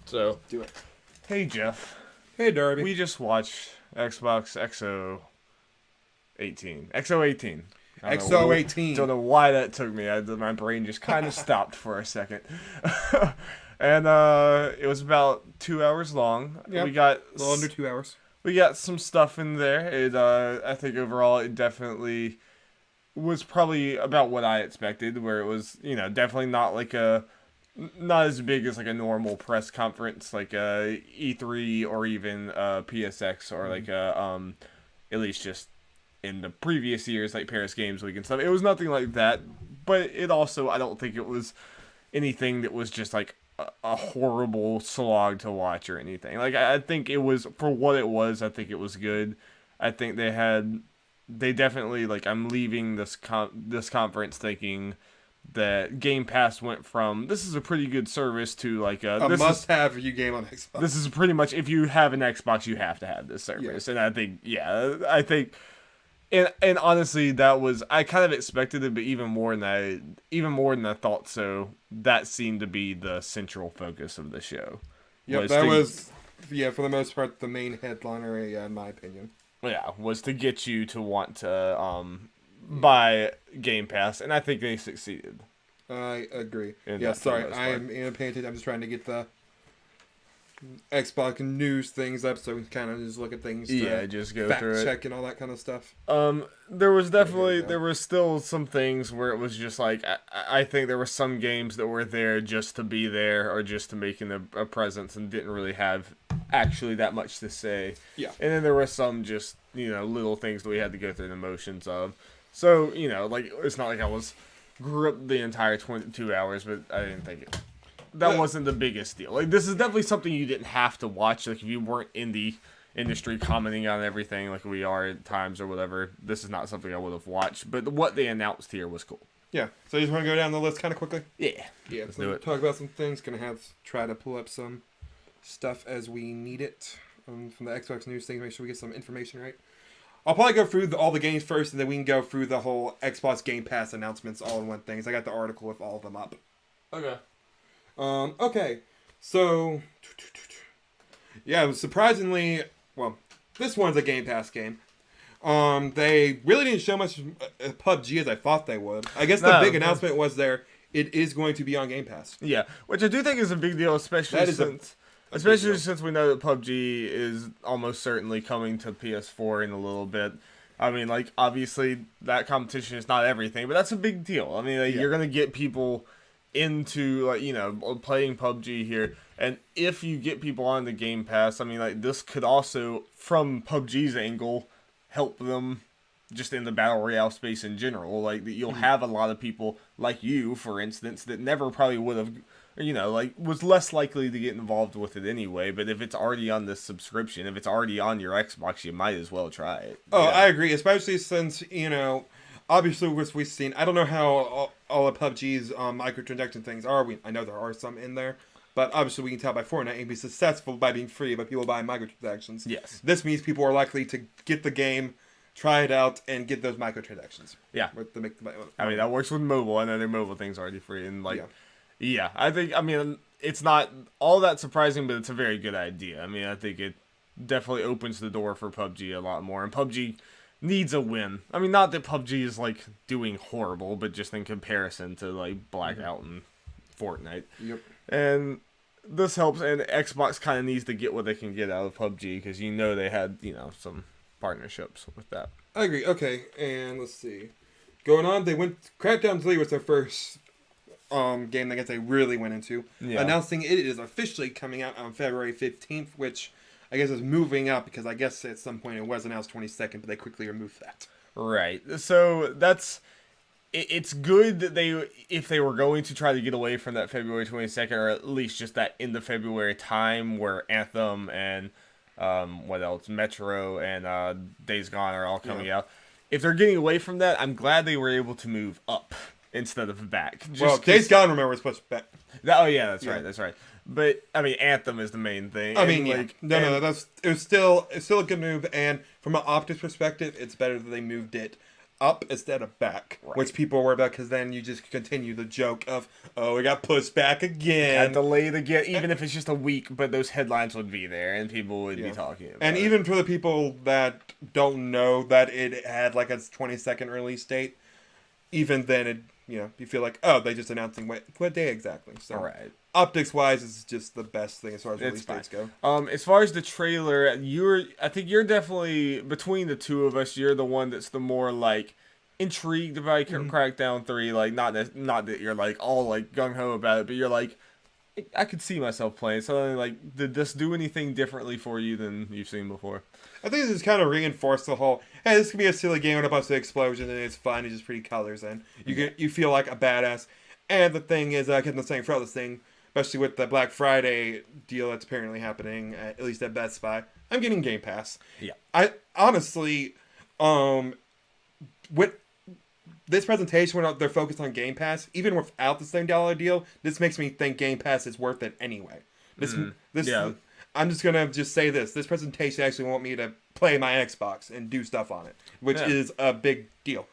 So, Do it. hey Jeff, Hey, Darby. we just watched Xbox X018. X018. I don't know- X018. Don't know why that took me. My brain just kind of stopped for a second. And it was about 2 hours long. Yep. We got A little under 2 hours. we got some stuff in there. I think overall it definitely was probably about what I expected, where it was, definitely not as big as like a normal press conference, like E3 or even PSX or like at least just in the previous years, like Paris Games Week and stuff. It was nothing like that, but it also, I don't think it was anything that was just like a horrible slog to watch or anything. Like I think it was, for what it was, I think it was good. I think they definitely, like, I'm leaving this conference thinking that Game Pass went from, this is a pretty good service, to like A must-have for you game on Xbox. this is pretty much, if you have an Xbox, you have to have this service. And I think, and honestly, that was, I kind of expected it, but even more than I thought. So that seemed to be the central focus of the show. Yep, that was, for the most part, the main headliner, in my opinion. Yeah, was to get you to want to buy Game Pass, and I think they succeeded. I agree. Sorry, I am paying attention. I'm just trying to get the Xbox news things up so we can kind of just look at things. Just go fact through check and all that kind of stuff. There was still some things where it was just like, I think there were some games that were there just to be there or just to make a presence and didn't really have actually that much to say. Yeah. And then there were some just, little things that we had to go through the motions of. So, like, it's not like I was gripped the entire 22 hours, but I didn't think that wasn't the biggest deal. Like, this is definitely something you didn't have to watch. Like, if you weren't in the industry commenting on everything like we are at times or whatever, this is not something I would have watched. But what they announced here was cool. Yeah. So you just want to go down the list kind of quickly? Yeah. Let's do it. Talk about some things. Try to pull up some stuff as we need it from the Xbox news thing. Make sure we get some information right. I'll probably go through all the games first, and then we can go through the whole Xbox Game Pass announcements all in one thing. So I got the article with all of them up. Okay. Okay. So, yeah, surprisingly, well, this one's a Game Pass game. They really didn't show much PUBG as I thought they would. I guess the big announcement was it is going to be on Game Pass. Yeah, which I do think is a big deal, especially since we know that PUBG is almost certainly coming to PS4 in a little bit. I mean, like, obviously that competition is not everything, but that's a big deal. I mean, you're going to get people into, like, playing PUBG here, and if you get people on the Game Pass, I mean, like, this could also, from PUBG's angle, help them just in the Battle Royale space in general. Like, you'll have a lot of people, like you, for instance, that never probably would have, was less likely to get involved with it anyway, but if it's already on this subscription, if it's already on your Xbox, you might as well try it. Oh, yeah. I agree, especially since, obviously, what we've seen, I don't know how all of PUBG's microtransaction things are. I know there are some in there, but obviously we can tell by Fortnite and be successful by being free, but people buy microtransactions. Yes. This means people are likely to get the game, try it out, and get those microtransactions. Yeah. I mean, that works with mobile. I know their mobile thing's already free, and I think, it's not all that surprising, but it's a very good idea. I mean, I think it definitely opens the door for PUBG a lot more, and PUBG needs a win. I mean, not that PUBG is, like, doing horrible, but just in comparison to, like, Blackout and Fortnite. Yep. And this helps, and Xbox kind of needs to get what they can get out of PUBG, because they had, some partnerships with that. I agree. Okay, and let's see. Going on, Crackdown 3 was their first game I guess they really went into. Yeah. Announcing it is officially coming out on February 15th, which I guess is moving up because I guess at some point it was announced 22nd, but they quickly removed that. Right. So it's good that if they were going to try to get away from that February 22nd, or at least just that in the February time where Anthem and what else, Metro and Days Gone are all coming out. If they're getting away from that, I'm glad they were able to move up instead of back. Days Gone, remember, was supposed to be back. That's right. But I mean, Anthem is the main thing. It was still a good move, and from an optics perspective, it's better that they moved it up instead of back, which people worry about because then you just continue the joke of, oh, we got pushed back again. Got delayed again, even if it's just a week, but those headlines would be there and people would be talking about and it. even for the people that don't know that it had like a 22nd release date, even then it, you feel like, oh, they just announcing what day exactly. So optics wise, it's just the best thing as far as release dates go. As far as the trailer, I think you're definitely, between the two of us, you're the one that's the more like intrigued by Crackdown 3. Like not that you're like all like gung ho about it, but you're like, I could see myself playing. So like, did this do anything differently for you than you've seen before? I think this kind of reinforced the whole, hey, this could be a silly game with a bunch of explosions and it's fun, it's just pretty colors and you feel like a badass. And the thing is, I kept on saying throughout this thing, especially with the Black Friday deal that's apparently happening, at least at Best Buy, I'm getting Game Pass. Yeah. I honestly, with this presentation, when they're focused on Game Pass, even without the $7 deal, this makes me think Game Pass is worth it anyway. I'm just going to say this. This presentation actually want me to play my Xbox and do stuff on it, which is a big deal.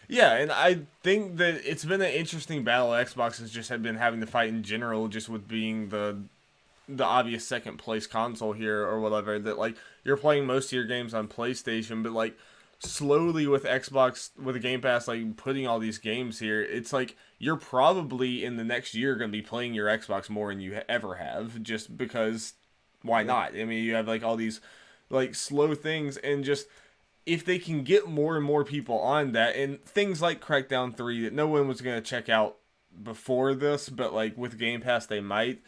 Yeah, and I think that it's been an interesting battle. Xbox has just been having to fight in general, just with being the obvious second place console here or whatever. That like you're playing most of your games on PlayStation, but like slowly with Xbox, with the Game Pass, like putting all these games here, it's like you're probably in the next year going to be playing your Xbox more than you ever have, just because why not? I mean, you have like all these like slow things, and just if they can get more and more people on that, and things like Crackdown 3 that no one was going to check out before this, but like with Game Pass they might,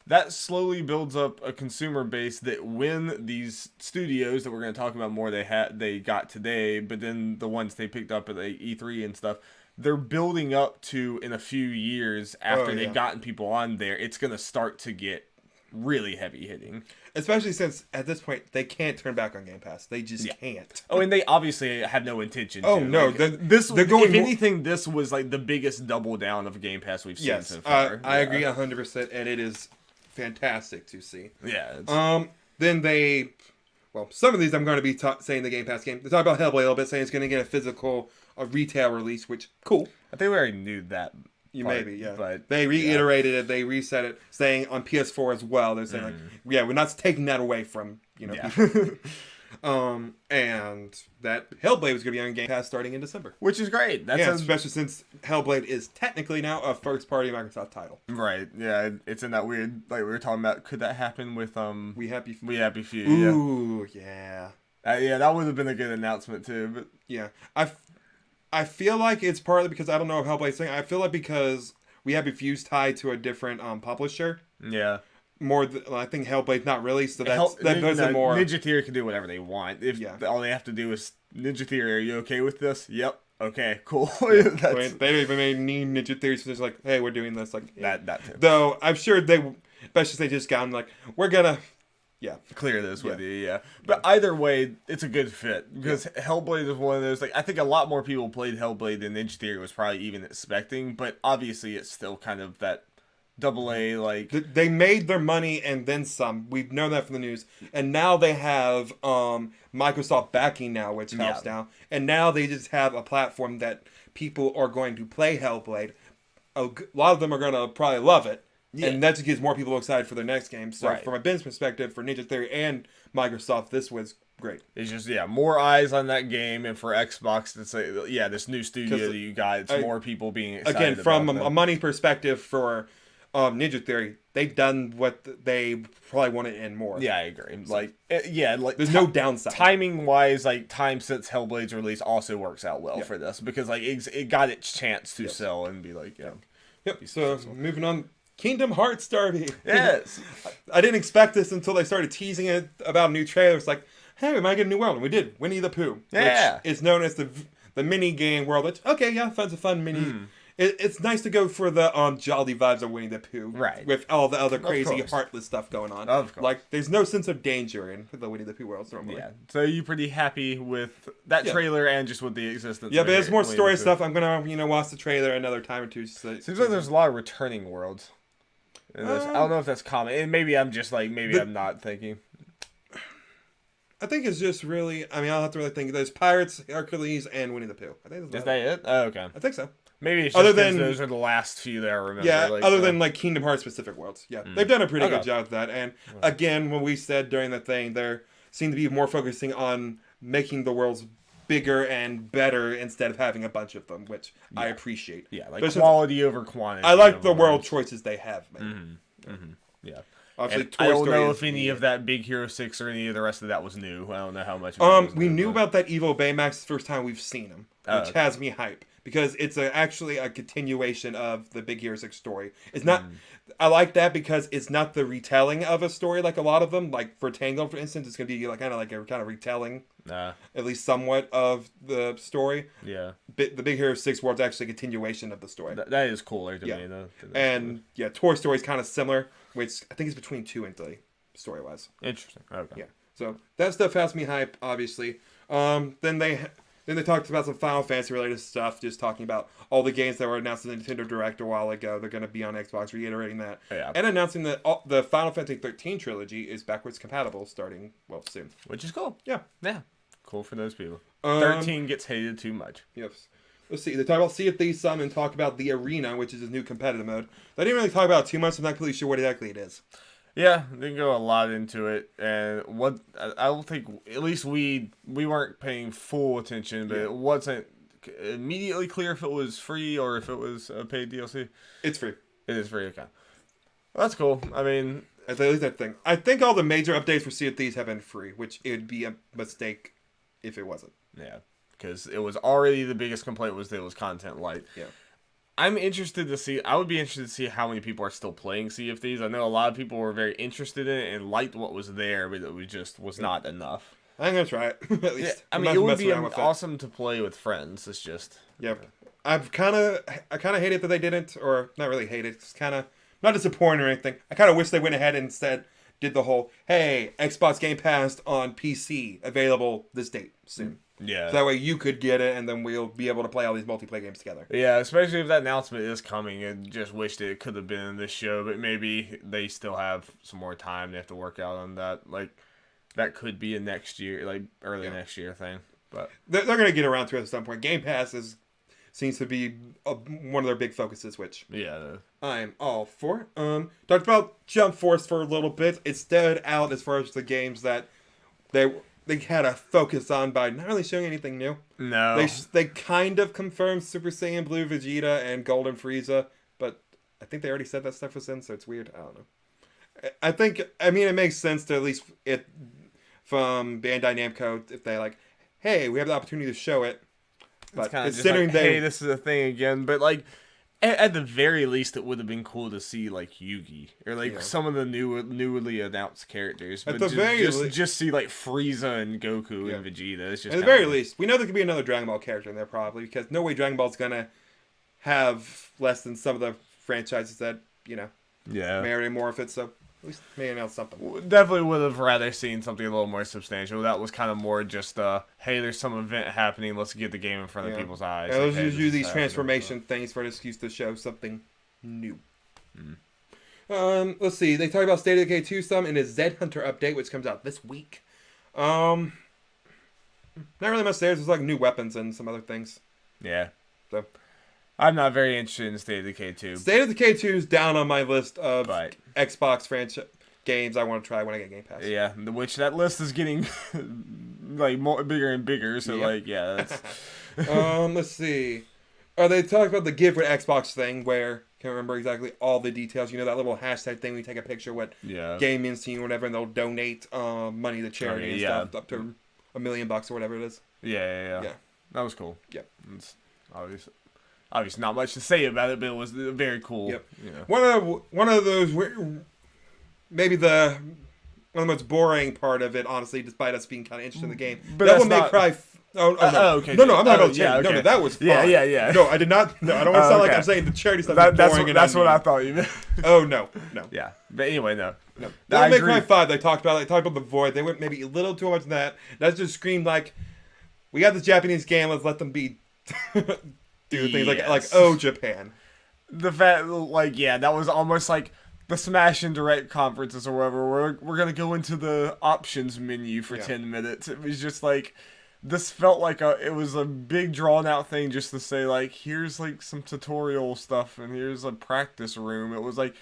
that slowly builds up a consumer base that when these studios that we're going to talk about more they got today, but then the ones they picked up at the E3 and stuff, they're building up to in a few years after they've gotten people on there, it's going to start to get really heavy hitting. Especially since at this point they can't turn back on Game Pass. They just can't. Oh, and they obviously have no intention to. No, like, they're going. If anything, this was like the biggest double down of Game Pass we've seen so far. I agree 100%, and it is fantastic to see. Yeah. Then some of these I'm going to be saying the Game Pass game. They talk about Hellblade a little bit, saying it's going to get a physical retail release, which cool. I think we already knew that. But they reiterated it, they reset it, saying on PS4 as well. They're saying we're not taking that away from people. And that Hellblade was going to be on Game Pass starting in December, which is great. Especially since Hellblade is technically now a first-party Microsoft title. Right? Yeah, it's in that weird, like we were talking about. Could that happen with We Happy Few? Ooh, yeah. That would have been a good announcement too. But yeah, I feel like it's partly because I don't know if Hellblade's thing. I feel like because We Happy Few's tied to a different publisher. Yeah. I think Hellblade's not really, so that doesn't more. Ninja Theory can do whatever they want. All they have to do is Ninja Theory. Are you okay with this? Yep. Okay. Cool. They don't even need Ninja Theory, so it's like, hey, we're doing this like that too. Though I'm sure especially they just gotten like, we're gonna. Yeah, clear this with you. Yeah, but either way, it's a good fit because Hellblade is one of those. Like, I think a lot more people played Hellblade than Ninja Theory was probably even expecting. But obviously, it's still kind of that AA. Like, they made their money and then some. We've known that from the news, and now they have Microsoft backing now, which helps now. And now they just have a platform that people are going to play Hellblade. A lot of them are gonna probably love it. Yeah. And that just gets more people excited for their next game. So from a business perspective, for Ninja Theory and Microsoft, this was great. It's just, more eyes on that game. And for Xbox to say, this new studio that you got, it's more people being excited again, from about a money perspective for Ninja Theory, they've done what they probably wanted and more. Yeah, I agree. So, there's no downside. Timing-wise, time since Hellblade's release also works out well for this. Because, it got its chance to sell and be like, Yep, so moving on. Kingdom Hearts Derby. Yes. I didn't expect this until they started teasing it about a new trailer. It's like, hey, we might get a new world. And we did. Winnie the Pooh. Yeah. Which is known as the mini game world. Which, fun's a fun mini. It's nice to go for the jolly vibes of Winnie the Pooh. Right. With all the other crazy, heartless stuff going on. Of course. Like, there's no sense of danger in the Winnie the Pooh world normally. Yeah. So you're pretty happy with that trailer and just with the existence of but there's more story stuff. I'm going to, watch the trailer another time or two. Seems like there's a lot of returning worlds. I don't know if that's common. And maybe I'm just I'm not thinking. I think it's just really. I mean, I'll have to really think. There's Pirates, Hercules, and Winnie the Pooh. I think Is that it? Oh, okay. I think so. Maybe it's just because those are the last few that I remember. Yeah, other than like Kingdom Hearts specific worlds. Yeah, they've done a pretty good job with that. And again, when we said during the thing, they seem to be more focusing on making the worlds bigger and better instead of having a bunch of them, which I appreciate. Yeah, like quality over quantity. I like the world choices they have made. Yeah. Obviously, I don't know if any of that Big Hero 6 or any of the rest of that was new. I don't know how much. We knew about that Evil Baymax the first time we've seen him, which has me hype. Because it's actually a continuation of the Big Hero 6 story. It's not. I like that because it's not the retelling of a story like a lot of them. Like for Tangled, for instance, it's gonna be like kind of retelling, at least somewhat of the story. Yeah. The Big Hero 6 world's actually a continuation of the story. That is cooler to me though. And yeah, Toy Story is kind of similar, which I think is between 2 and 3, story wise. Interesting. Okay. Yeah. So that stuff has me hype, obviously. Then they talked about some Final Fantasy related stuff, just talking about all the games that were announced in the Nintendo Direct a while ago. They're going to be on Xbox, reiterating that. Yeah. And announcing that the Final Fantasy 13 trilogy is backwards compatible starting, soon. Which is cool. Yeah. Yeah. Cool for those people. 13 gets hated too much. Yes. Let's see. They talk about Sea of Thieves some and talk about the Arena, which is a new competitive mode. They didn't really talk about it too much. I'm not completely sure what exactly it is. Yeah, they can go a lot into it, and what I don't think, at least we weren't paying full attention, but it wasn't immediately clear if it was free or if it was a paid DLC. It's free. It is free, okay. Well, that's cool. I mean, at least that thing. I think all the major updates for Sea of Thieves have been free, which it would be a mistake if it wasn't. Yeah, because it was already the biggest complaint was that it was content light. Yeah. I'm interested to see. I would be interested to see how many people are still playing Sea of Thieves. I know a lot of people were very interested in it and liked what was there, but it was not enough. I'm gonna try it at least. Yeah, I mean, it would be awesome to play with friends. It's just I kind of hate it that they didn't, or not really hate it. It's kind of not disappointing or anything. I kind of wish they went ahead and instead did the whole Xbox Game Pass on PC available this date soon. Yeah. So that way you could get it, and then we'll be able to play all these multiplayer games together. Yeah, especially if that announcement is coming. I just wished it could have been in this show, but maybe they still have some more time. They have to work out on that. Like, that could be a next year, like early next year thing. But they're going to get around to it at some point. Game Pass seems to be one of their big focuses, which I'm all for. Talked about Jump Force for a little bit. It stood out as far as the games that they had a focus on by not really showing anything new. No. They kind of confirmed Super Saiyan Blue Vegeta and Golden Frieza, but I think they already said that stuff was in, so it's weird. I don't know. I mean, it makes sense to at least it from Bandai Namco if they like, hey, we have the opportunity to show it. But considering hey, this is a thing again, but like at the very least, it would have been cool to see like Yugi or like some of the newly announced characters. But just see like Frieza and Goku and Vegeta. It's just at the very least, we know there could be another Dragon Ball character in there probably because no way Dragon Ball's gonna have less than some of the franchises that merit more of it. So at least maybe announce something. Definitely would have rather seen something a little more substantial. That was kind of more just hey, there's some event happening. Let's get the game in front of people's eyes. Yeah, let's just use these transformation things for an excuse to show something new. Let's see. They talk about State of Decay 2 some in a Zed Hunter update, which comes out this week. Not really much there. There's like new weapons and some other things. Yeah. So I'm not very interested in State of Decay 2. State of Decay 2 is down on my list of Xbox franchise games I want to try when I get Game Pass. Yeah, which that list is getting like bigger and bigger. So that's. Let's see. They talk about the Give with Xbox thing where can't remember exactly all the details. You know that little hashtag thing. We take a picture with game instinct or whatever, and they'll donate money to charity and stuff up to $1 million or whatever it is. Yeah. That was cool. Yeah, it's obviously not much to say about it, but it was very cool. Yep. One of those maybe one of the most boring part of it, honestly, despite us being kind of interested in the game. But Devil May Cry. No. Okay. No, I'm not about charity. No, that was fun. Yeah. No, I did not. No, I don't want to sound like I'm saying the charity stuff is boring. That's what I thought you meant. Oh, no. Yeah. But anyway, no. Devil May Cry 5, they talked about the Void. They went maybe a little too much in that. That just screamed like, we got this Japanese game, let's let them be... do things like, oh, Japan. The fact, that was almost like the Smash and Direct conferences or whatever, we're gonna go into the options menu for 10 minutes. It was just like, this felt like it was a big drawn out thing just to say like, here's like some tutorial stuff and here's a practice room. It was like,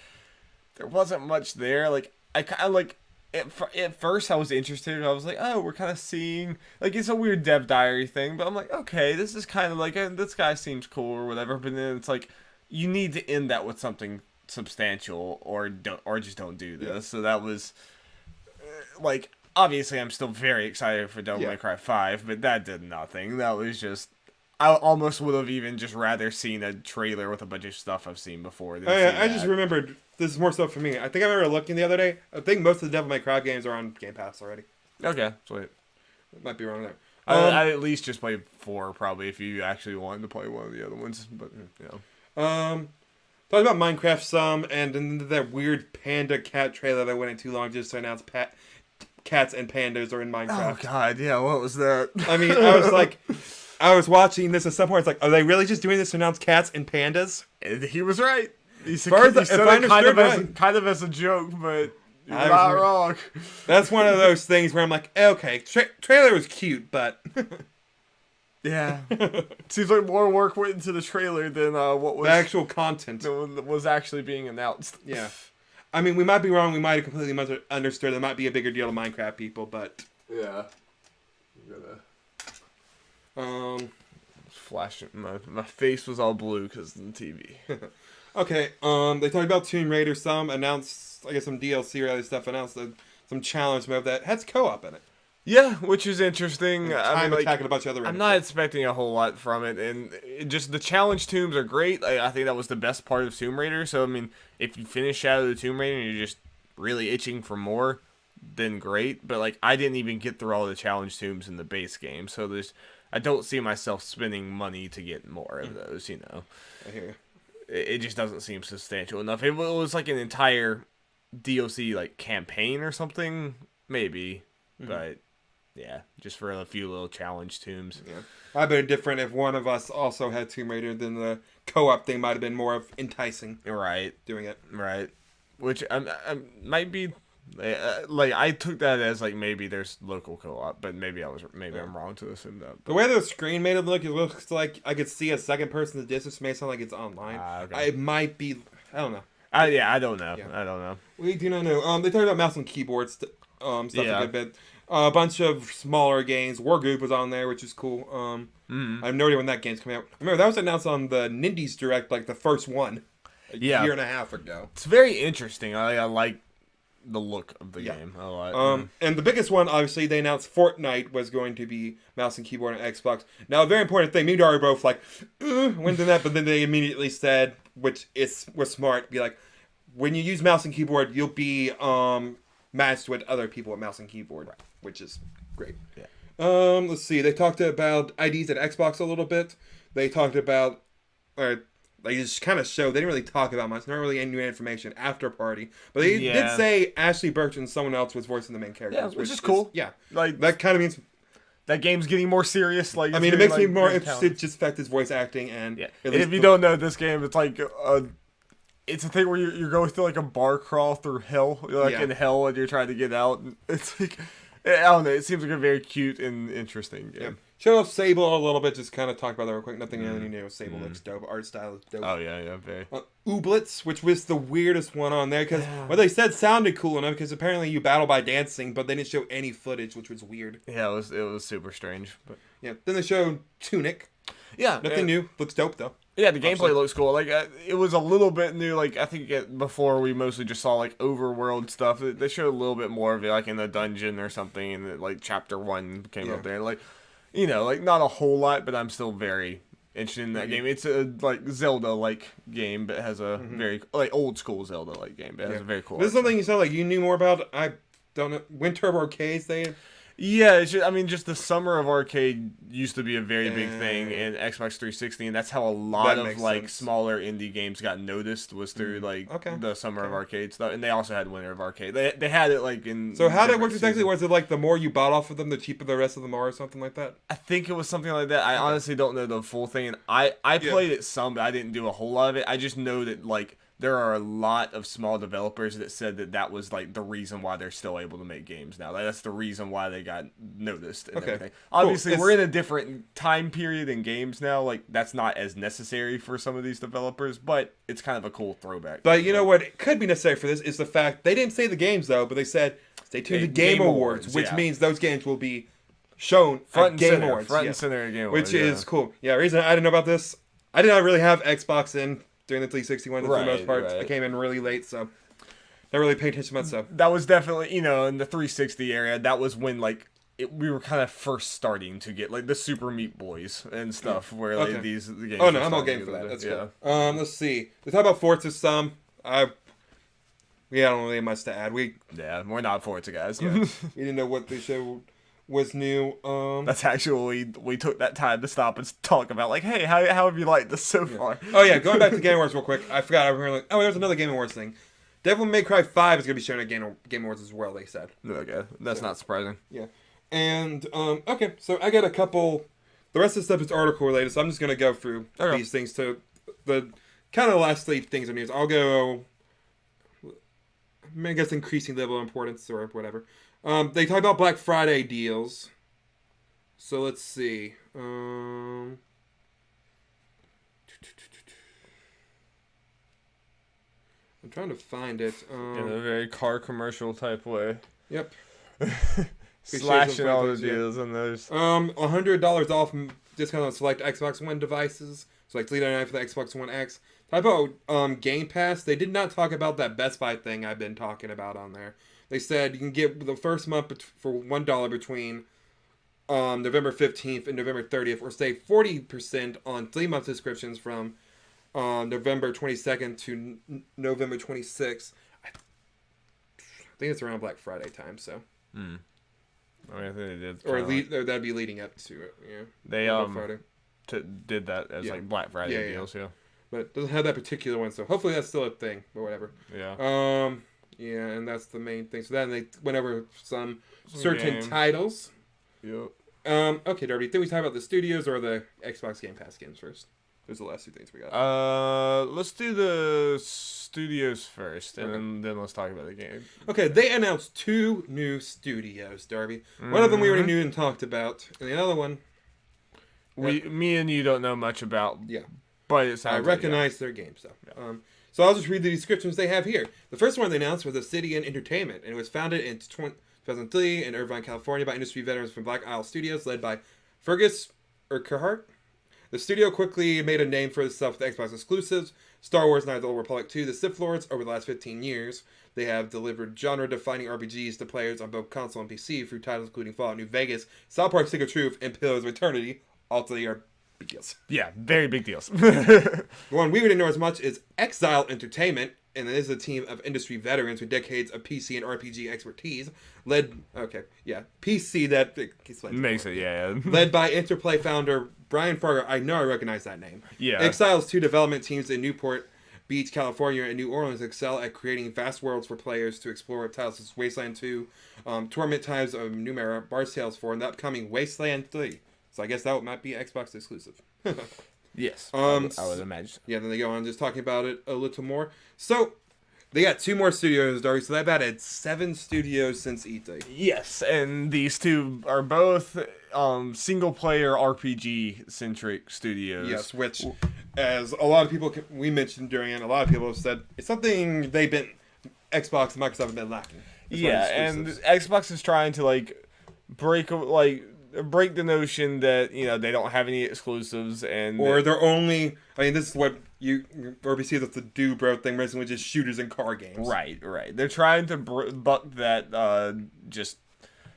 there wasn't much there. Like, I kind of like, at first I was interested. I was like, oh, we're kind of seeing, like, it's a weird dev diary thing, but I'm like, okay, this is kind of like, this guy seems cool or whatever. But then it's like, you need to end that with something substantial or just don't do this. Yeah. So that was like, obviously I'm still very excited for Devil May Cry 5, but that did nothing. That was just, I almost would have even just rather seen a trailer with a bunch of stuff I've seen before than I just remembered, this is more stuff for me. I think I remember looking the other day. I think most of the Devil May Cry games are on Game Pass already. Okay, sweet. Might be wrong there. I at least just played 4 probably if you actually wanted to play one of the other ones, but talked about Minecraft some, and then that weird panda cat trailer that went in too long just to announce cats and pandas are in Minecraft. Oh god, yeah, what was that? I mean, I was like, I was watching this at some point. It's like, are they really just doing this to announce cats and pandas? He was right. He said it kind of as a joke, but you're not wrong. That's one of those things where I'm like, okay, trailer was cute, but yeah, seems like more work went into the trailer than what was the actual content was actually being announced. Yeah, I mean, we might be wrong. We might have completely understood. There might be a bigger deal to Minecraft people, but yeah, flashing. My face was all blue because of the TV. Okay, they talked about Tomb Raider some, announced, I guess, some DLC or other stuff, announced some challenge mode that has co-op in it. Yeah, which is interesting. Time attack and a bunch of other. I'm not expecting a whole lot from it, and just the challenge tombs are great. I think that was the best part of Tomb Raider. So I mean, if you finish Shadow of the Tomb Raider and you're just really itching for more, then great. But like, I didn't even get through all the challenge tombs in the base game, so I don't see myself spending money to get more of those. You know, I hear you. It just doesn't seem substantial enough. It was like an entire DLC like campaign or something, maybe, but. Yeah, just for a few little challenge tombs. Yeah, I'd been different if one of us also had Tomb Raider. Then the co-op thing might have been more of enticing. Right, doing it right, which I might be like I took that as like maybe there's local co-op, but maybe I'm wrong to assume that. The way the screen made it looks like I could see a second person. The distance may sound like it's online. Okay. It might be. I don't know. I don't know. Yeah. I don't know. We do not know. They talked about mouse and keyboard stuff a good bit. A bunch of smaller games. Wargood was on there, which is cool. I have no idea when that game's coming out. I remember that was announced on the Nindies Direct, like the first one, a year and a half ago. It's very interesting. I like the look of the game a lot. And the biggest one, obviously, they announced Fortnite was going to be mouse and keyboard on Xbox. Now, a very important thing, me and Dari were both like, when did that? But then they immediately said, which was smart, be like, when you use mouse and keyboard, you'll be matched with other people with mouse and keyboard. Right. Which is great. Yeah. Let's see. They talked about IDs at Xbox a little bit. They talked about, they just kind of showed. They didn't really talk about much. Not really any new information. After party, but they did say Ashley Birch and someone else was voicing the main characters. Yeah, which is cool. Like that kind of means that game's getting more serious. Like I mean, it makes me more interested. Just fact his voice acting and and if you don't know this game, it's like it's a thing where you're going through like a bar crawl through hell. You're like in hell and you're trying to get out. And it's like. I don't know. It seems like a very cute and interesting game. Yeah. Show off Sable a little bit. Just kind of talk about that real quick. Nothing really new. Sable looks dope. Art style is dope. Oh, yeah, very. Ooblets, which was the weirdest one on there. Because what they said sounded cool enough. Because apparently you battle by dancing. But they didn't show any footage, which was weird. Yeah, it was super strange. But yeah. Then they showed Tunic. Yeah. Nothing new. Looks dope, though. Yeah, the gameplay looks cool. Like it was a little bit new. Like I think before we mostly just saw like overworld stuff. They showed a little bit more of it, like in the dungeon or something, and like chapter 1 came up there. Like, you know, like not a whole lot, but I'm still very interested in that game. It's a like Zelda like game, but it has a very like old school Zelda like game, but it has a very cool. This is something you sound like you knew more about. I don't know. Wind Turbo Arcades, Yeah, just the summer of arcade used to be a very big thing in Xbox 360, and that's how a lot of like smaller indie games got noticed was through the summer of arcade stuff, and they also had Winter of Arcade. They had it like in. So how did it work exactly? Was it like the more you bought off of them, the cheaper the rest of them are, or something like that? I think it was something like that. I honestly don't know the full thing, and I played it some, but I didn't do a whole lot of it. I just know that like there are a lot of small developers that said that was like the reason why they're still able to make games now. Like, that's the reason why they got noticed and everything. Obviously, we're in a different time period in games now. Like, that's not as necessary for some of these developers, but it's kind of a cool throwback. But you know what could be necessary for this is the fact they didn't say the games though, but they said stay tuned to Game Awards, which means those games will be shown front at Game Awards. Front and center at Game Awards, which is cool. Yeah, reason I didn't know about this, I did not really have Xbox in during the 360 one for the most part. I came in really late, so not really paying attention to much stuff. That was definitely, in the 360 area, that was when, like, we were kind of first starting to get, like, the Super Meat Boys and stuff, where, like, these games... Oh, no, I'm all game for that. That's cool. Let's see. They talk about Forza some. I don't really have much to add. We're not Forza guys. Yeah. We didn't know what they showed was new. That's actually we took that time to stop and talk about, like, hey, how have you liked this so far? Oh yeah, going back to Game Awards real quick. I forgot. I was like, there's another Game Awards thing. Devil May Cry 5 is gonna be shown at Game Awards as well. They said. Okay, that's not surprising. Yeah, and okay, so I got a couple. The rest of the stuff is article related, so I'm just gonna go through these things to the kind of last 3 things of news. I'll go. I guess increasing level of importance or whatever. They talk about Black Friday deals. So let's see. I'm trying to find it. In a very car commercial type way. Yep. Slashing all the deals on those. $100 off discount on select Xbox One devices. So like $399 for the Xbox One X. Talk about Game Pass. They did not talk about that Best Buy thing I've been talking about on there. They said you can get the first month for $1 between November 15th and November 30th, or save 40% on 3-month subscriptions from November 22nd to November 26th. I think it's around Black Friday time, so. I mean, I think they did. Or that'd be leading up to it, yeah. They did that as like Black Friday deals, yeah. But it doesn't have that particular one, so hopefully that's still a thing, or whatever. Yeah. Yeah, and that's the main thing. So then they went over some certain titles. Yep. Okay, Darby, think we talk about the studios or the Xbox Game Pass games first? Those are the last 2 things we got. Let's do the studios first, and then let's talk about the game. Okay, they announced 2 new studios, Darby. One of them we already knew and talked about, and the other one... Me and you don't know much about. Yeah. But it sounds I recognize their games, though. Yeah. So I'll just read the descriptions they have here. The first one they announced was Obsidian Entertainment, and it was founded in 2003 in Irvine, California by industry veterans from Black Isle Studios, led by Fergus Urquhart. The studio quickly made a name for itself with Xbox exclusives, Star Wars Knights of the Old Republic 2, The Sith Lords. Over the last 15 years, they have delivered genre-defining RPGs to players on both console and PC through titles including Fallout New Vegas, South Park Stick of Truth, and Pillars of Eternity. All 3 are big deals. Yeah, very big deals. The one we wouldn't know as much is Exile Entertainment, and it is a team of industry veterans with decades of PC and RPG expertise, PC that makes it, yeah. Led by Interplay founder Brian Fargo. I know I recognize that name. Yeah. Exile's 2 development teams in Newport Beach, California, and New Orleans excel at creating vast worlds for players to explore. Titles such as Wasteland 2, Torment Times of Numera, Bard's Tales 4, and the upcoming Wasteland 3. So I guess that might be Xbox exclusive. Yes, I would imagine. Yeah, then they go on just talking about it a little more. So they got 2 more studios, Darby. So they've added 7 studios since E3. Yes, and these 2 are both single-player RPG-centric studios. Yes, which, as a lot of people we mentioned during it, a lot of people have said it's something Xbox and Microsoft have been lacking. Yeah, and Xbox is trying to break the notion that they don't have any exclusives, or they're only. I mean, this is what we see that's the do bro thing, recently, just shooters and car games. Right. They're trying to buck that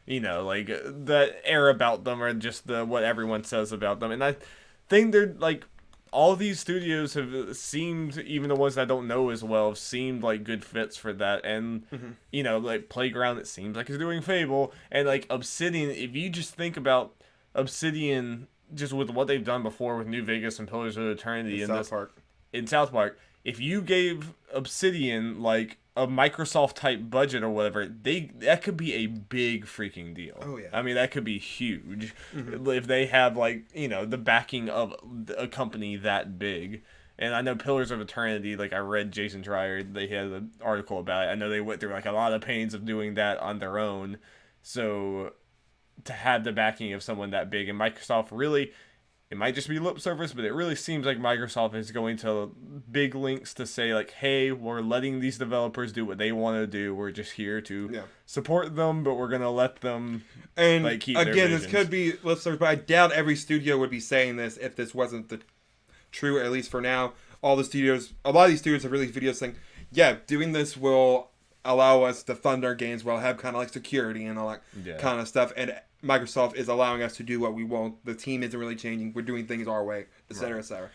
that air about them, or just what everyone says about them, and I think they're all these studios have seemed, even the ones that I don't know as well, have seemed like good fits for that. And, Playground, it seems like is doing Fable. And, Obsidian, if you just think about Obsidian, just with what they've done before with New Vegas and Pillars of Eternity in South Park, if you gave Obsidian, a Microsoft-type budget or whatever, that could be a big freaking deal. Oh, yeah. I mean, that could be huge if they have, the backing of a company that big. And I know Pillars of Eternity, like I read Jason Schreier, they had an article about it. I know they went through like a lot of pains of doing that on their own. So to have the backing of someone that big, and Microsoft really, it might just be lip service, but it really seems like Microsoft is going to big links to say like, hey, we're letting these developers do what they want to do. We're just here to support them, but we're going to let them keep their visions. This could be lip service, but I doubt every studio would be saying this if this wasn't the true, at least for now. A lot of these studios have released videos saying, yeah, doing this will allow us to fund our games. We'll have kind of like security and all that kind of stuff. And Microsoft is allowing us to do what we want. The team isn't really changing. We're doing things our way, etc., etc.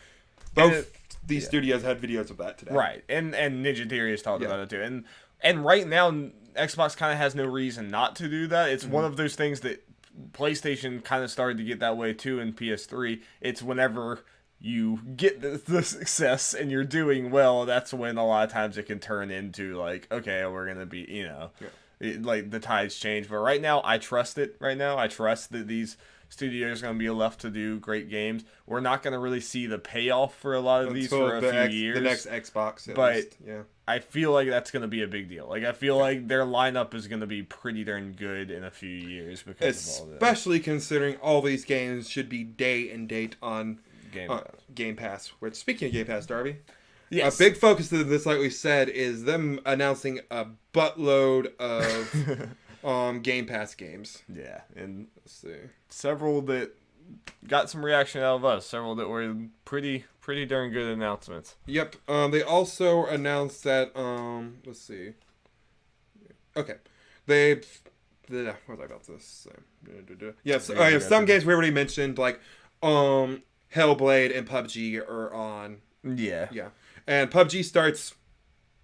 Both these studios had videos of that today. Right. And Ninja Theory has talked about it too. And right now, Xbox kind of has no reason not to do that. It's one of those things that PlayStation kind of started to get that way too in PS3. It's whenever you get the success and you're doing well, that's when a lot of times it can turn into like, okay, we're going to be, like the tides change. But right now, I trust it right now. I trust that these studios are going to be left to do great games. We're not going to really see the payoff for a lot of these for a few years. The next Xbox, at least. I feel like that's going to be a big deal. Like, I feel like their lineup is going to be pretty darn good in a few years because of all this. Especially considering all these games should be day and date on Game Pass. Which, speaking of Game Pass, Darby, a big focus of this, like we said, is them announcing a buttload of Game Pass games. Yeah, and let's see, several that got some reaction out of us. Several that were pretty darn good announcements. Yep. They also announced that. Let's see. Okay, what was I about to say? Yes. Some games we already mentioned, like Hellblade and PUBG are on. Yeah. And PUBG starts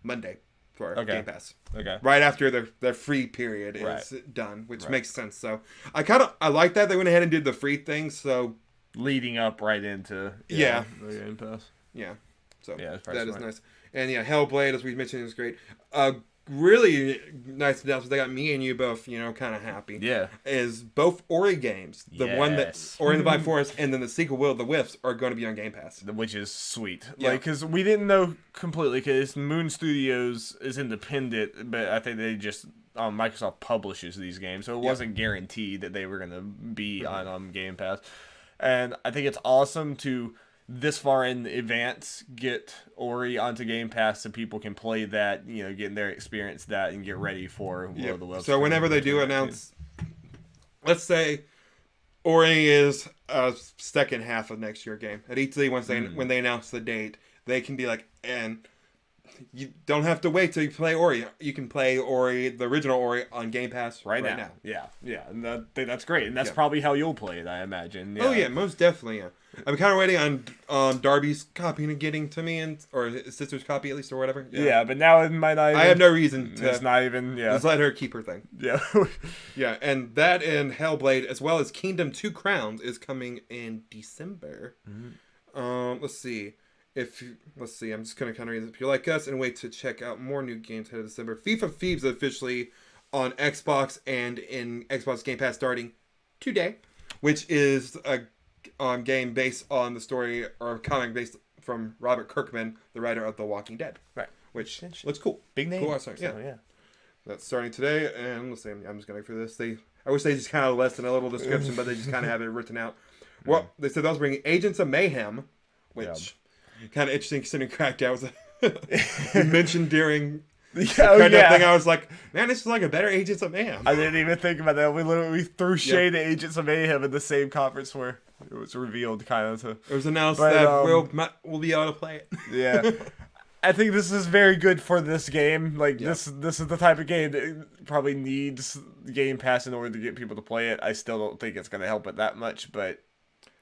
Monday for Game Pass. Okay. Right after their free period is done, which makes sense. So I like that they went ahead and did the free thing. So leading up right into the Game Pass. Yeah. So that is nice. And Hellblade, as we mentioned, is great. Really nice announcement. They got me and you both, kind of happy. Yeah. Is both Ori games. The one that Ori and the Blind Forest and then the sequel, Will of the Wisps, are going to be on Game Pass. Which is sweet. Yeah. Like, because we didn't know completely, because Moon Studios is independent, but I think they just, Microsoft publishes these games, so it wasn't guaranteed that they were going to be on Game Pass. And I think it's awesome to, this far in advance, get Ori onto Game Pass so people can play that, get in there, experience that, and get ready for Will of the Wisps. So whenever they do announce, let's say Ori is a second half of next year game. At E3, when they announce the date, they can be like, and you don't have to wait till you play Ori. You can play Ori, the original Ori, on Game Pass right now. Yeah, and that's great, and that's probably how you'll play it, I imagine. Yeah. Oh yeah, most definitely. Yeah, I'm kind of waiting on Darby's copy and getting to me, or his sister's copy at least, or whatever. Yeah, but now it might not. Even, I have no reason to. It's not even. Yeah, just let her keep her thing. Yeah, yeah, and that and Hellblade, as well as Kingdom 2 Crowns, is coming in December. Let's see. I'm just going to kind of read this. If you're like us and wait to check out more new games ahead of December, FIFA Thieves officially on Xbox and in Xbox Game Pass starting today, which is a game based on the story or a comic based from Robert Kirkman, the writer of The Walking Dead. Right. Which looks cool. Big name. Cool. Yeah. That's starting today, and let's see. I'm just going to go for this. I wish they just kind of less than a little description, but they just kind of have it written out. Well, they said those bring Agents of Mayhem, which... Yeah. Kind of interesting considering Crackdown was mentioned during the Crackdown thing. I was like, man, this is like a better Agents of Mayhem. I didn't even think about that. We threw shade at Agents of Mayhem in the same conference where it was revealed kind of to... It was announced that we'll be able to play it. Yeah. I think this is very good for this game. Like, this is the type of game that probably needs Game Pass in order to get people to play it. I still don't think it's going to help it that much, but...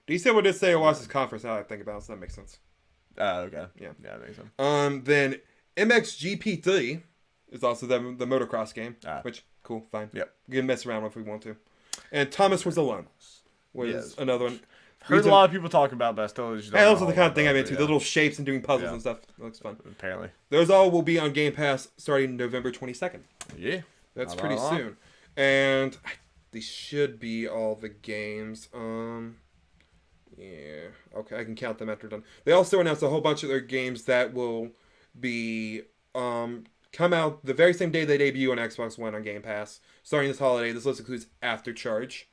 Do you still want to say it was this conference? Now I think about it, so that makes sense. Okay. Yeah, that makes sense. Then MXGP3 is also the motocross game, which cool, fine. Yep. We can mess around with if we want to. And Thomas Was Alone was another one. Heard a lot of people talk about, but I still just don't know. Those are the kind of thing I'm into. The little shapes and doing puzzles and stuff. It looks fun. Apparently. Those all will be on Game Pass starting November 22nd. Yeah. That's pretty soon. And these should be all the games. Yeah. Okay, I can count them after done. They also announced a whole bunch of their games that will be come out the very same day they debut on Xbox One on Game Pass. Starting this holiday, this list includes After Charge.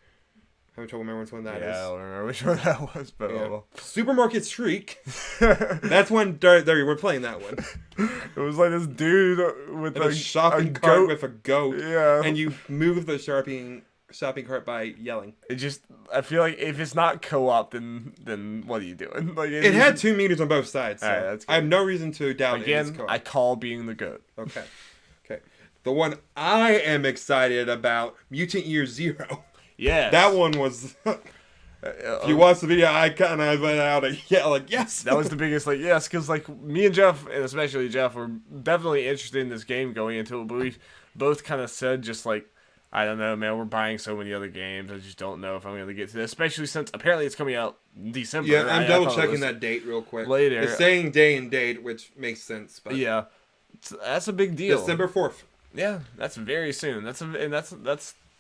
Having trouble remembering which one that is. Yeah, I don't remember which one that was, but well. Supermarket Shriek. That's one. There, we're playing that one. It was like this dude with a shopping cart with a goat. Yeah, and you move the shopping cart by yelling. It just, I feel like if it's not co-op, then what are you doing? Like it had 2 meters on both sides. So right, that's good. I have no reason to doubt it. Again, I call being the goat. Okay. The one I am excited about, Mutant Year Zero. Yeah, that one was. If you watch the video, I kind of went out and like yes. That was the biggest yes, because me and Jeff, and especially Jeff, were definitely interested in this game going into it, but we both kind of said just I don't know, man, we're buying so many other games, I just don't know if I'm going to get to this, especially since apparently it's coming out in December. Yeah, I'm double checking that date real quick. Later. It's saying day and date, which makes sense. But yeah, that's a big deal. December 4th. Yeah, that's very soon. That's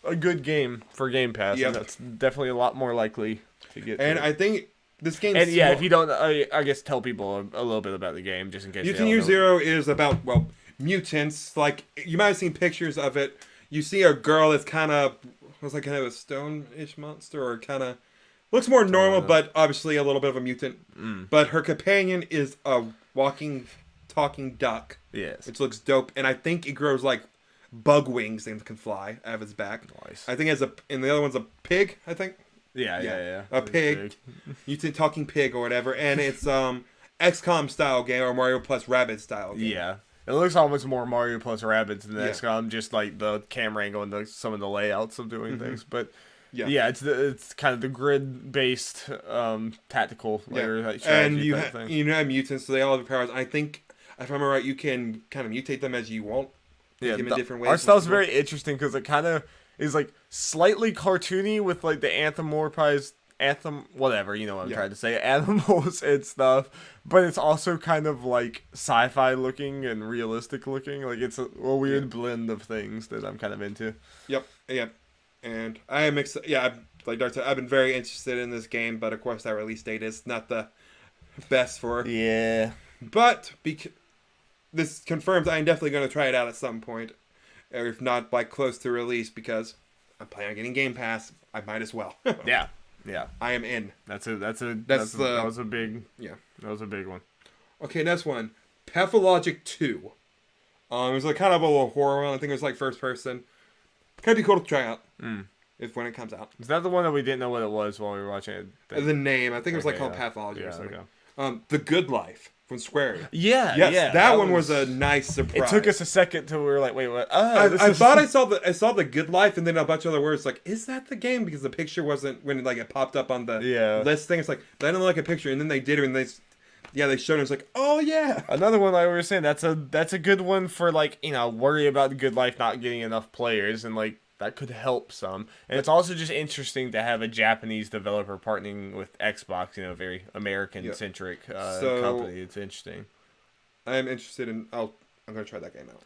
a good game for Game Pass. Yep. And that's definitely a lot more likely to get. And I think this game. And yeah, if you don't, I guess tell people a little bit about the game just in case. Mutant Year Zero is about mutants. Like you might have seen pictures of it. You see a girl that's kind of a stone-ish monster, or kind of looks more normal, but obviously a little bit of a mutant. But her companion is a walking, talking duck. Yes, which looks dope, and I think it grows bug wings and can fly out of its back. Nice. I think and the other one's a pig, I think. Yeah. A pig. Mutant talking pig or whatever. And it's XCOM style game or Mario plus Rabbids style game. Yeah. It looks almost more Mario plus Rabbids than XCOM, just the camera angle and some of the layouts of doing things. But yeah, it's kind of the grid based tactical layer strategy and thing. You have mutants, so they all have powers. I think if I'm right, you can kind of mutate them as you want. Yeah, in different ways. Art style's very interesting because it kind of is slightly cartoony with the anthropomorphized whatever, you know what I'm trying to say, animals and stuff, but it's also kind of sci-fi looking and realistic looking. It's a weird blend of things that I'm kind of into. Yep. And I am excited. Yeah, like Dart said, I've been very interested in this game, but of course that release date is not the best for. Yeah. But this confirms I'm definitely going to try it out at some point, or if not close to release, because I'm planning on getting Game Pass. I might as well. Yeah. I am in. That was a big one. Okay, next one, Pathologic 2. It was kind of a little horror one. I think it was first person. Could be cool to try out. If when it comes out. Is that the one that we didn't know what it was while we were watching it? The name, I think it was called Pathology or something. Okay. The Good Life from Square. Yes, that one was a nice surprise. It took us a second till we were like, wait, what? I thought I saw the Good Life, and then a bunch of other words is that the game? Because the picture wasn't when it popped up on the list thing. It's I didn't like a picture, and then they did it, and they showed it. It's oh yeah. Another one we were saying that's a good one for worry about the Good Life not getting enough players, and that could help some. And it's also just interesting to have a Japanese developer partnering with Xbox, very American-centric company. It's interesting. I'm interested in... I'm going to try that game out.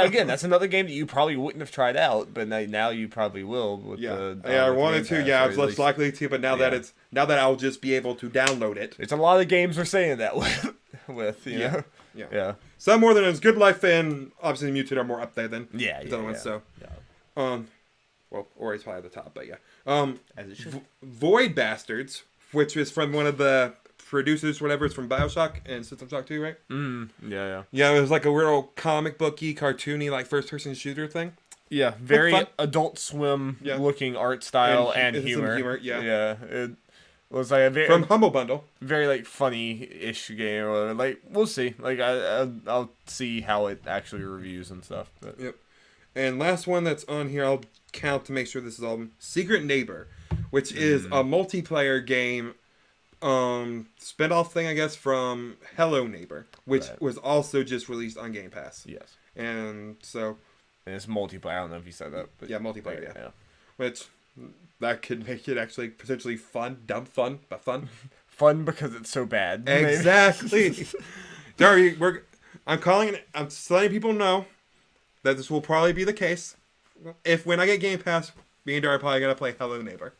Again, that's another game that you probably wouldn't have tried out, but now you probably will. With I wanted to. Yeah, I was less likely to, but now that I'll just be able to download it. It's a lot of games we're saying that with you know. Yeah. Some more than as Good Life and obviously Mutant are more up there than the other ones. So, Ori's probably at the top, but as it should. Void Bastards, which is from one of the producers, whatever, it's from BioShock and System Shock 2, right? Yeah. Yeah, it was a real comic booky, cartoony, first-person shooter thing. Yeah, very Adult Swim looking art style and humor. Yeah. It was a very from Humble Bundle. Very funny-ish game or whatever. We'll see. I'll see how it actually reviews and stuff. But. Yep. And last one that's on here, I'll count to make sure this is all Secret Neighbor, which is a multiplayer game spin-off thing, I guess, from Hello Neighbor, which was also just released on Game Pass. Yes. And so... And it's multiplayer. I don't know if you said that. But multiplayer, yeah. Which, that could make it actually potentially fun. Dumb fun, but fun. Fun because it's so bad. Exactly. Dari, I'm just letting people know that this will probably be the case. When I get Game Pass, me and Dari are probably going to play Hello Neighbor.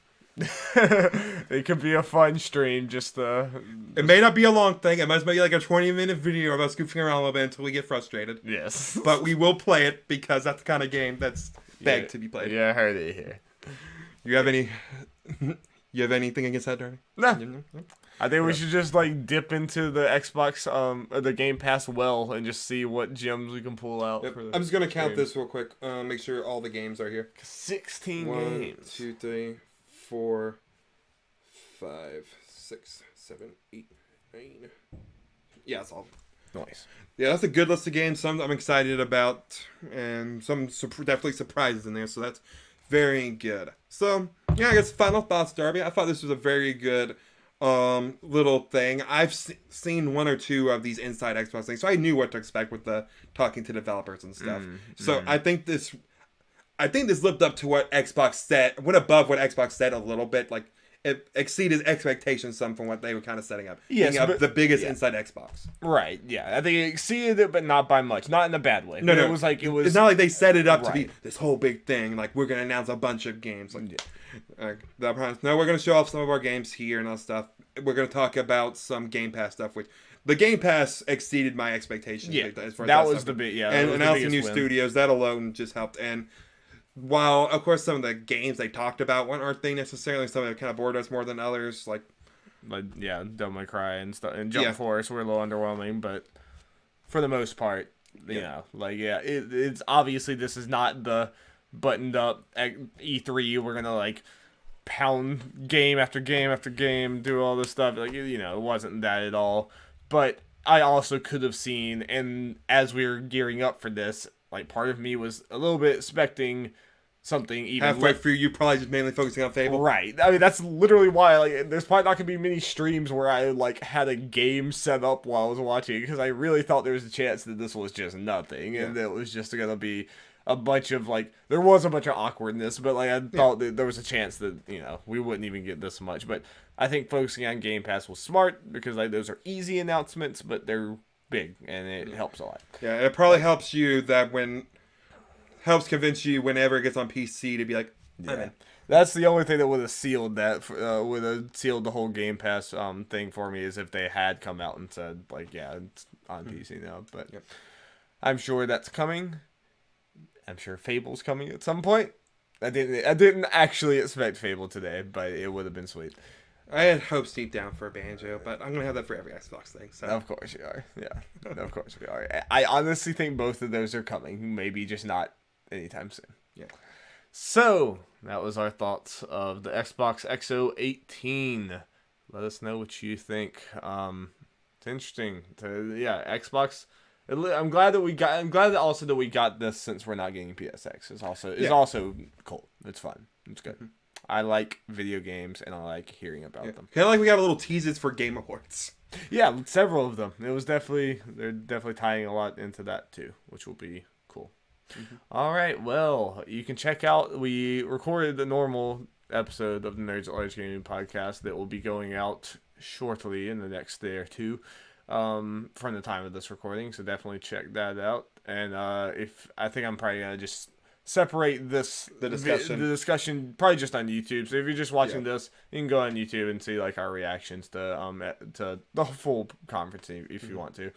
It could be a fun stream. It may not be a long thing. It might be like a 20-minute video of us goofing around a little bit until we get frustrated. Yes. But we will play it because that's the kind of game that's begged to be played. Yeah, I heard it here. You have anything against that, Darby? No. I think we should just like dip into the Xbox, the Game Pass well, and just see what gems we can pull out. Yep. For the I'm just gonna count stream. this real quick. Make sure all the games are here. 16 1, games. 2, 3, 4, 5, 6, 7, 8, 9. Yeah, that's all. Nice. Yeah, that's a good list of games. Some I'm excited about, and some definitely surprises in there. So that's very good. So yeah, I guess final thoughts, Darby. I thought this was a very good little thing. I've seen one or two of these inside Xbox things, so I knew what to expect with the talking to developers and stuff. I think this lived up to what Xbox said, went above what Xbox said a little bit. Like it exceeded expectations some from what they were kind of setting up. Yes, being but, the biggest inside Xbox. Right. Yeah, I think it exceeded it, but not by much. Not in a bad way. No, It was like It's not like they set it up to be this whole big thing. Like we're gonna announce a bunch of games. Like, no, we're gonna show off some of our games here and all stuff. We're gonna talk about some Game Pass stuff, which the Game Pass exceeded my expectations. Yeah, as far as that was stuff. the big and announcing new studios, that alone just helped. And while of course some of the games they talked about aren't they necessarily some that kind of bored us more than others, like Devil May Cry and stuff, and Jump Force were a little underwhelming, but for the most part, you know, it's obviously this is not the buttoned up E3. We're gonna like pound game after game after game, do all this stuff. Like, you know, it wasn't that at all. But I also could have seen, and as we were gearing up for this, like part of me was a little bit expecting something even halfway through. You probably just mainly focusing on Fable, right? I mean, that's literally why. Like, there's probably not gonna be many streams where I like had a game set up while I was watching, because I really thought there was a chance that this was just nothing, and that it was just gonna be a bunch of like, there was a bunch of awkwardness, but like I thought that there was a chance that, you know, we wouldn't even get this much. But I think focusing on Game Pass was smart, because like those are easy announcements, but they're big and it helps a lot. Yeah, it probably helps you helps convince you whenever it gets on PC to be like, I'm in. That's the only thing that would have sealed would have sealed the whole Game Pass thing for me, is if they had come out and said like, yeah, it's on PC now. But I'm sure that's coming. I'm sure Fable's coming at some point. I didn't actually expect Fable today, but it would have been sweet. I had hopes deep down for a Banjo, but I'm gonna have that for every Xbox thing. So of course you are. Yeah, of course we are. I honestly think both of those are coming. Maybe just not anytime soon. Yeah. So that was our thoughts of the Xbox X018. Let us know what you think. It's interesting. Xbox. I'm glad also that we got this, since we're not getting PSX. It's also cool. It's fun. It's good. I like video games and I like hearing about them. Kind of like we got a little teases for Game Awards. Yeah, several of them. They're definitely tying a lot into that too, which will be cool. All right, well, you can check out, we recorded the normal episode of the Nerds at Large Gaming podcast that will be going out shortly in the next day or two. From the time of this recording, so definitely check that out. And I think I'm probably gonna just separate the discussion probably just on YouTube. So if you're just watching this, you can go on YouTube and see like our reactions to the full conference if you want to.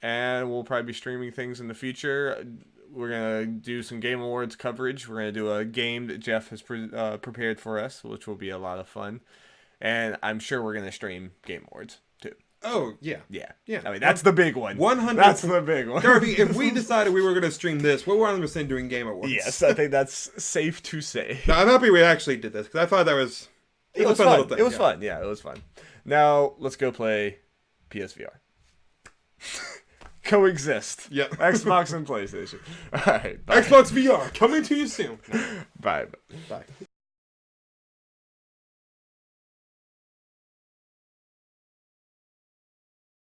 And we'll probably be streaming things in the future. We're gonna do some Game Awards coverage. We're gonna do a game that Jeff has prepared for us, which will be a lot of fun. And I'm sure we're gonna stream Game Awards too. Oh, yeah. I mean, that's the big one. 100. That's the big one. Darby, if we decided we were going to stream this, we're 100% doing Game Awards. Yes, I think that's safe to say. No, I'm happy we actually did this, because I thought that was... It was fun. Little thing. It was fun. Yeah, it was fun. Now, let's go play PSVR. Coexist. Yep. Xbox and PlayStation. All right. Bye. Xbox VR, coming to you soon. Bye. Bye.